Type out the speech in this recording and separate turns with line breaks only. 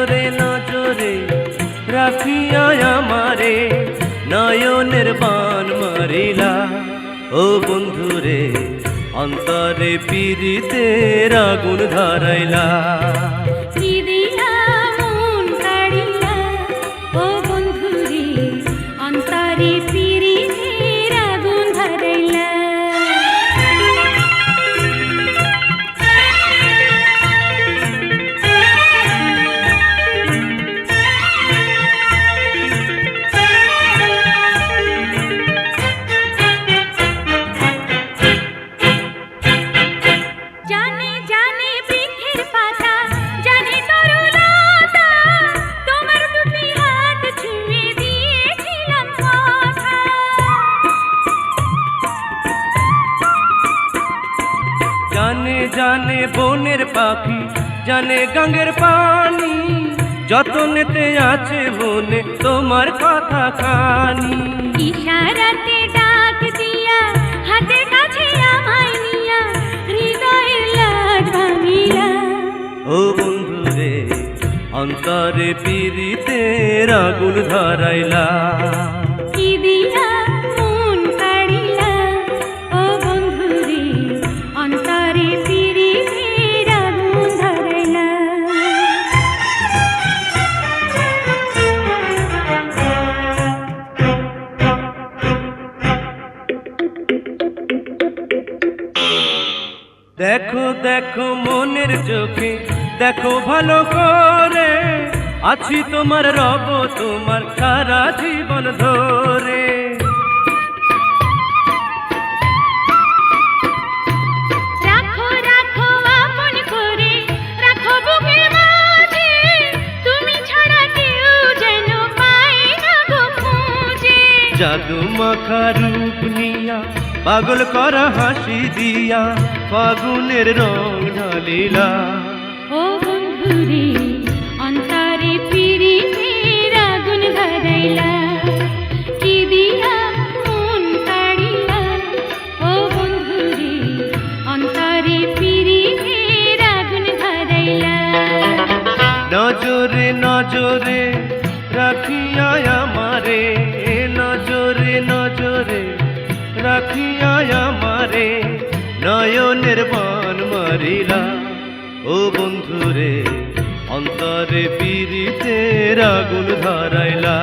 নজরে নজরে রাখিয়া আমারে নয়নের বান মারিলা। ও বন্ধুরে অন্তরে পীড়িতের আগুন ধরাইলা। জানে জানে বনের পাখি, জানে গঙ্গের পানি, যতনেতে আছে মনে তোমার কথা খানি।
ইশারাতে ডাক দিয়া হাতের কাছে আমায় নিয়া হৃদয়ের লাড ভাঙিলা।
ও বন্ধুরে অন্তরে পীড়িতের আগুন ধরাইলা।
কি দিয়া মন কাড়িলা ও বন্ধুরে অন্তরে পীড়িতের আগুন ধরাইলা।
দেখো দেখো মনের চোখে দেখো ভালো করে, আছি তোমার রব তোমার সারা জীবন ধরে।
রাখো রাখো আপন করে, রাখো বুকের মাঝে, তুমি ছাড়া কেউ যেন পায় না গো খুঁজে।
জাদু মাখা রূপ নিয়া পাগল করা হাসি দিয়া ফাগুনের রং ঢালিলা।
ও বন্ধুরে অন্তরে পীড়িতের আগুন ধরাইলা। কি দিয়া মন কাড়িলা ও বন্ধুরে অন্তরে পীড়িতের আগুন ধরাইলা।
নজরে নজরে রাখিয়া আমারে, নজরে নজরে রাখিয়া আমারে নয়নের বান মারিলা। ও বন্ধুরে অন্তরে পীড়িতের আগুন ধরাইলা।